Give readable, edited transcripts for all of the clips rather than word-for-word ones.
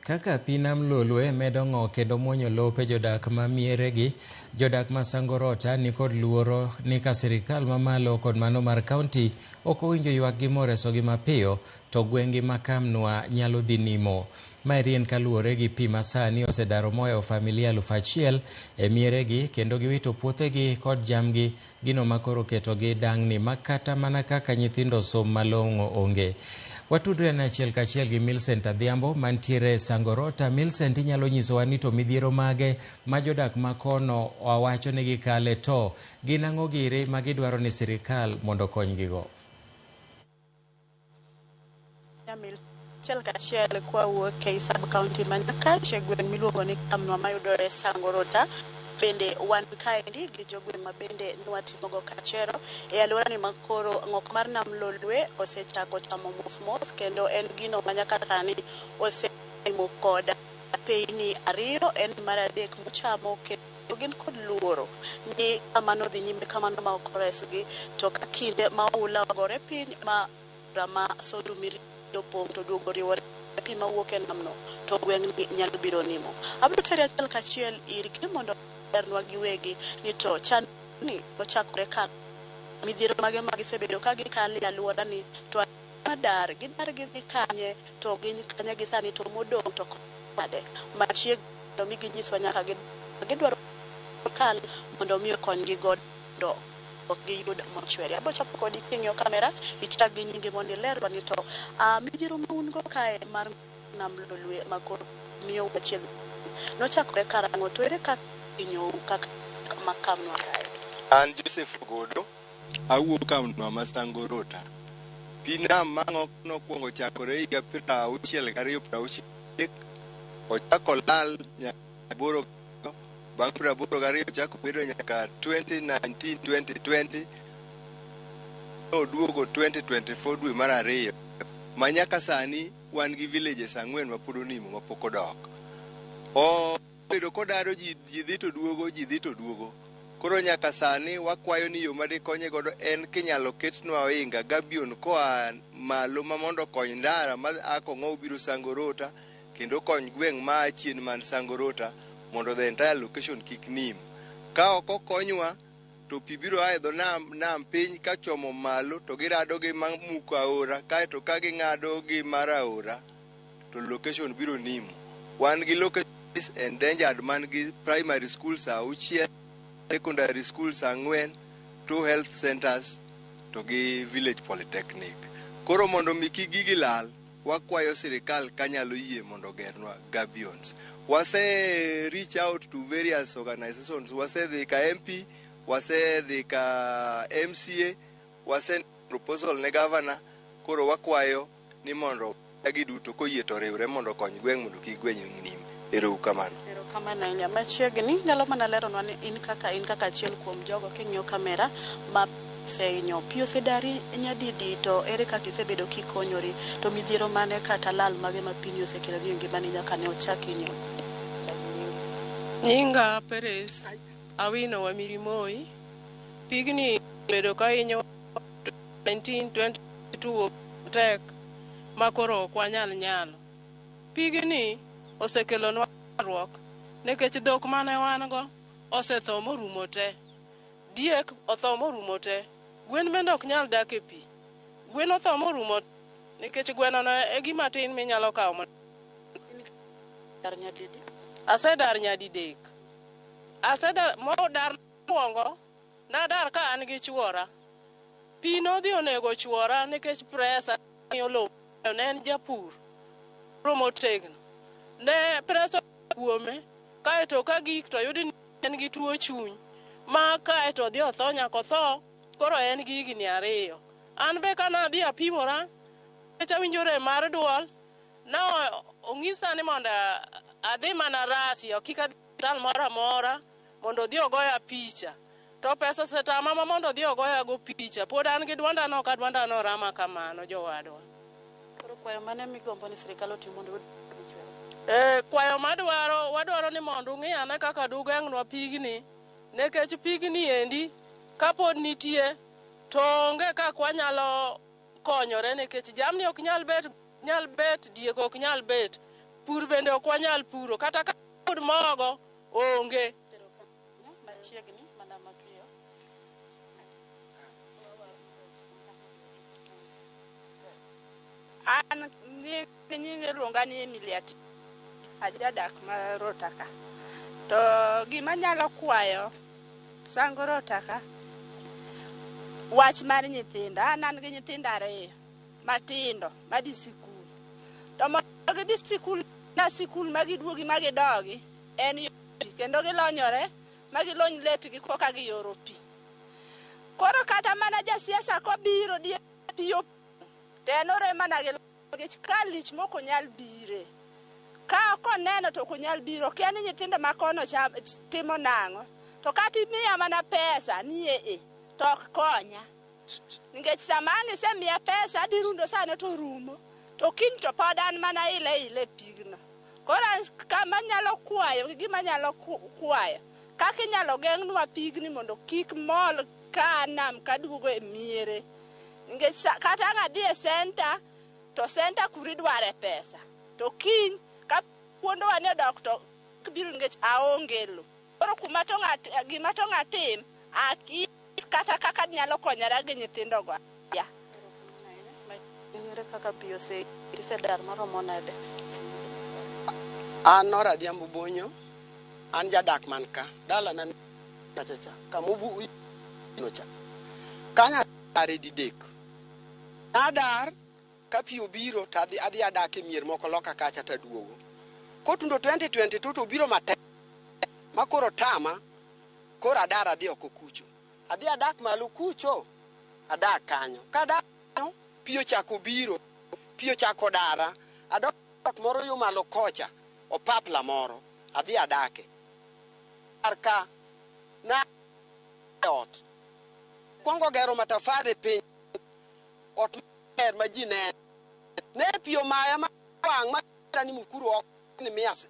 Kaka pi nam Lolwe medo ng'o kendo muonyo lope jodak ma mieregi, jodak ma Sangorota ni kod luoro ni ka sirikal mamalo kod mano mar kaunti ok owinjo ywakgi moresogi mapiyo, to gweng'gi ma Kamnwa nyalo dhi nimo. Maeri en kaluwore gi pi masani osedaro mohewo familia 1,000 e mieregi kendo giwito puothegi kod jamgi, gino makoro ketogi dang'ni makata mana kaka nyithindo som malong'o onge. Watudre achiel kachiel gi Millicent Adhiambo mantiere Sangorota. Millicent, inyalo nyisowa ni to midhiero mage ma jodak ma kono wawacho ni gikale, to gin ang'o giri ma gidwaro ni sirikal mondo konygigo? Achiel kachiel kwa wuok e sub county ma Nyakach e gweng' miluongo ni Kamnwa mayudore Sangorota. Bende wan kaendi gi jogweng' ma bende nwatimogo kachero e alworani makoro ng'ok mar nam Lolwe osechako chamo mos kendo en gino ma nyaka sani osetimo kod peini ariyo, en mar adek mochamo kendo gin kod luoro ni kamano dhi nyime kamano ma ok resgi, to ka kinde ma oula ogore piny ma rama Sondu Miricho opong' to duogo riwore pi mawuok e namno, to gweng'ni nyalo biro nimo. Abiro tere achiel kachiel irgi mondo bernwa giwegi ni to chan ni ochakore ka midhiero mage ma gisebedo ka gikale e alwora ni, to gidar gidhi kanye, to gin kanye gi sani, to modong' to kode machiegni to mi ginyiswa nyaka gidwaro kal mondo mi okonygi godo ok giyud mochwere. Abo chapo kodi king'iyo kamera ichak gi nyingi mondo ilerwa ni to midhiero ma un go kae mar nam Lolwe makoro miyo wachiedh nochakore karang'o, to ere kaka inyou kaka ma Kamnwa kae? An Joseph Godo, awuok Kamnwa ma Sangorota. Pi nam mang'ok nokwongo chakore higa 1963, ochako lal nyaka boro bang' 82 ochako bedo nyaka 2019-2020, oduogo 2024 dwe mar ariyo, ma nyaka sani wan gi villages 4 ma pod onimo ma pok odok. Bedo kodaro ji dhi to duogo. Koro nyaka sani wakwayo ni yo made konye godo en kinyalo ketnwa ohinga gabion koa malo ma mondo kony ndara ma akong'o biro Sangorota kendo kony gweng' ma chien man Sangorota mondo the entire location kik nim. Ka ok okonywa to pi biro aedho nam piny ka chomo malo to girado gi mamuko aora, kaeto ka ging'ado gi mar aora to location biro nimo. Wan gi location endangered man gi primary schools 6, secondary schools 4, 2 health centers to gi village polytechnic. Koro mondo mi kik gigi lal, wakwayo sirikal kanyalo yie mondo gernwa gabions. Wase reach out to various organizations, wase dhi ka MP, wase dhi ka MCA, wase proposal ne governor. Koro wakwayo ni mondo giduto koyie to riwre mondo kony gweng' mondo kik gweng' nim. Erokamano. Erokamano. Machiegni nyalo mana leronwa ni in kaka achiel kuom jogo king'iyo kamera ma seinyo pi osedari nyadidi, to ere kaka isebedo kikonyori, to midhiero mane kata lal mage ma pini osekelo ni ngimani nyaka ne ochaki nyo? Nyinga Perez Awino Wamiri Moi. Pigni bedo ka inyo 1922 tek makoro ok wanyal nyalo. Pigni osekelo nwa ruok nekech dhok mane wan go osetho morumo te, diek otho morumo te, gwen bende ok nyal dak e pi. Gwen otho morumo nikech gweno no e gima tin minyalo kawo. Asedar nyadidek. Asedar modar mokwongo, nadar ka an gi chwora. Pi nodhi onego chwora nikech presa yolo ne en japur romo tegno. Ne presa kuome, kaeto ka gik to yudi ni en gi tuo chuny, ma kaeto dhi otho nyaka otho, koro en gi higni 2. An be ka nadhi apimora, kecha winjo rem mar duol, na ong'isa ni mondo adhi mana Rasi, ok adhi tal moro amora mondo odhi ogoya picha. To pesa setama ma mondo odhi ogoya go picha, pod an gi dwonda no ka dwonda no rama kamano jowadwa. Koro kwayo mane migombo ni sirikal otim mondo kwayo wadwaro ni mondo ung'iyane kaka dugeng'nwa pigni, nekech pigni endi kapod nitie to onge kaka wanyalo konyore, nekech jamni ok nyal bet, diek ok nyal bet, pur bende ok wanyal puro kata ka pur mogo onge. Machiegni mana mapiyo. An nyinge luonga ni Emilia ajadak ma Rotaka. To gima nyalo kwayo Sangorotaka wach mar nyithinda. An gi nyithindo 2 matindo madhi sikul. To mondo gidhi sikul na sikul magiduogi magidogi en yopi kendo gilonyore magilony lepgi koka giyoro pi. Koro kata mana jasiasa kobiro die piyo tenore mana gich kalich moko nyal bire. Ka koneno to kunyal biro kiani nyithindo makono timo nang'o. To kata imiya mana pesa nie to ok konya. Nikech sama ang'isemiya pesa dirundo sane to rumo. To kiny to pod an mana ile pigno. Koro kama nyalo kwayo gima nyalo kwayo kaka inyalo geng'nwa pigni mondo kik mol ka nam kaduogo e miere. Nikech kata ng'adhi e center to center kuri dware pesa. To kiny ka puondowa ni doktor biro nikech aonge lo. Koro gima to ng'atim aki kata kaka nyalo konyara gi nyithindo go. Ya. Ng'ere kaka piyo isedar maromo nade? An Nora Adhiambo Bonyo, an jadak man ka. Dala na chacha, kamubu nocha. Kanya are didek. Nadar ka piyo biro to adhi adak e mier moko loka kacha ta duogo. Kotundo 2022 to biro matek. Makoro tama, koro adar adhi oko kucho. Adhi adak malo kucho, adak kanyo. Kadak kanyo, piyo chako biro, piyo chako dara, adok moro yo malo kocha, opapla moro, adhi adake. Arka, na ot. Kwango gero matafare piny, ot mer ma ji ne. Ne piyo maya ma wang ma ni mukuru ok ni mias.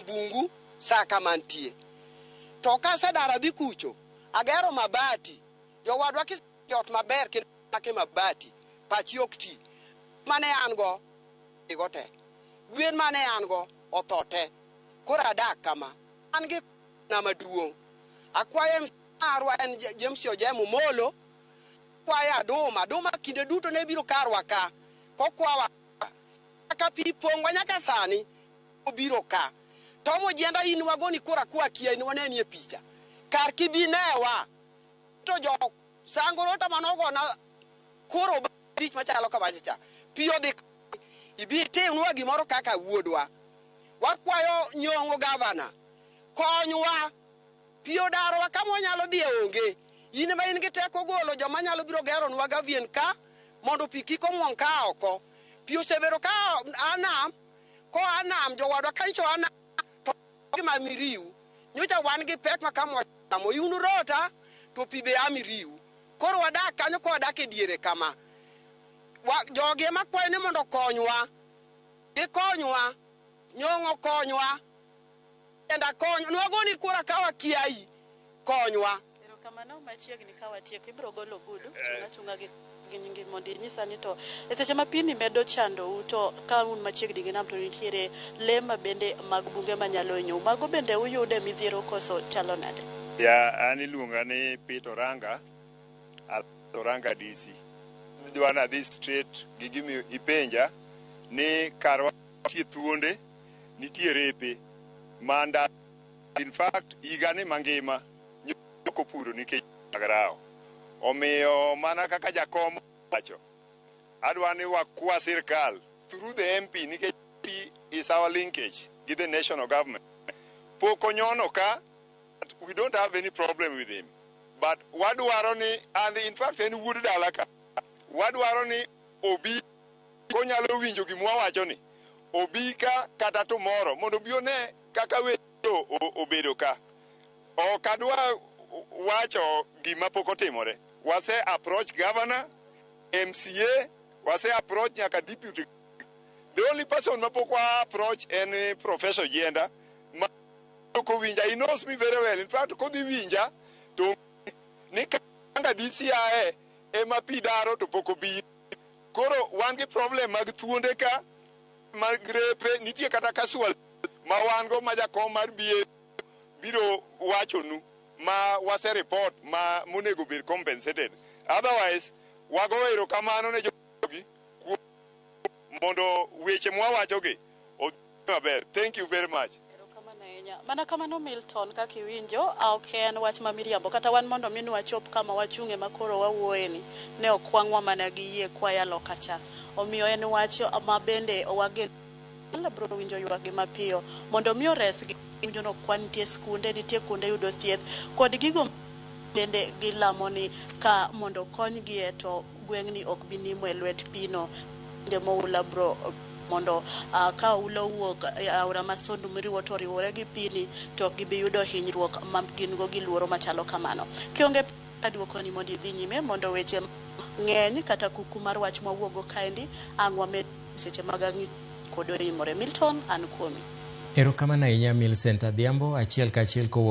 Bungu saka mantie. To kasa dara dhi kucho, agero mabati. Jo wadwa ki ot maber ke mabati, pachi ok ti. Mane an go igote. Gwen mane an go othote. Koro adak kama. An gi na maduong'. Akwaye arwa en James Ojemo Molo. Kwaye aduma kinde duto ne biro karwa ka. Kokwawa ka pi pongwa nyaka sani obiro ka. Tomo jenda in wagoni kora kwa kia in waneni e picha. Kar kibinewa. To jo Sangorota manogo na koro dich machalo kabacha. Piyo dhi ibi timnwa gimoro kaka wuodwa. Wakwayo nyongo gavana. Konywa. Piyo darwa kama nyalo dhi onge. In ma in gi teko golo joma nyalo biro gero nwa gavien ka mondo pi kik omwon ka oko. Piyo sebero ka anam. Ko anam jo wadwa kancho anam. Ma miriu nyocha wan gi pek ma kamo tamo yunu rota to pibe amiriu koro wadak kanyo ko wadak e diere kama joge makwayo ni mondo konywa nyongo konywa enda konyo nwagoni kura kawa kiai konywa Erokamano machiegni ka watieko ibiro golo gudu chunga gi nyingi mondi nyisa ni to e seche ma pini medo chando u to ka un machiegni gi nam to nitiere lema bende mag bunge manyalo hinyo mago bende uyude midhiero koso chalo nade? Ya ani luonga ni Peter Oranga DC. Dwana this straight gigimi ipenja ni karwa tie thuonde nitie repe manda in fact igani mangima nyoko puro nikech agrao. Omiyo mana kaka jakom wacho adwani wakwa sirkal through the MP nikech MP is our linkage with the national government. Poko nyono ka we don't have any problem with him, but wadwaro ni and in fact en wuod dala ka wadwaro ni obi konyalo winjo gimwa wacho ni obi ka kata tomorrow mondo obi one kaka weto obedo ka okadwa wacho gima pok otimore. Wase approach governor, MCA, wase approach nyaka deputy. The only person mapok wa approach en Professor Jenda. He knows me very well. In fact, kodi winja to ni kanga DCI ema pidaro to poko bi. Koro wan gi problem mag thuonde ka magrepe nitie kata casual ma wan go ma jakom mar biro wachonu ma wase report ma monego bed compensated. Otherwise, wago erokamano ne jogi mondo weche mwawachogi odhi maber. Thank you very much. Mana kamano Milton kaka iwinjo ok en wach ma miriambo kata wan mondo mi wachop kama wachunge makoro wawuoyeni ne okwangwa mana gi yie kwaya lokacha. Omiyo en wach ma bende wagen bro winjo ywagi mapiyo mondo mi resgi winjono kwan nitie skunde nitie kuonde yudo thieth kod gigo bende gilamoni ka mondo konygi e to gweng'ni ok bi nimo e lwet pino de moula bro mondo ka ulo wuok aora masondu miriwo to riwore gi pini to gibi yudo hinyruok ma gin go gi luoro machalo kamano. Kionge aduoko ni mondo idhi nyime mondo weche ng'eny kata kuku mar wach mawuogo kaendi ang'wa med seche mag ang'i kodo imore. Milton an kuomi. Erokamano ahinya Millicent Adhiambo, achiel kachiel kowuok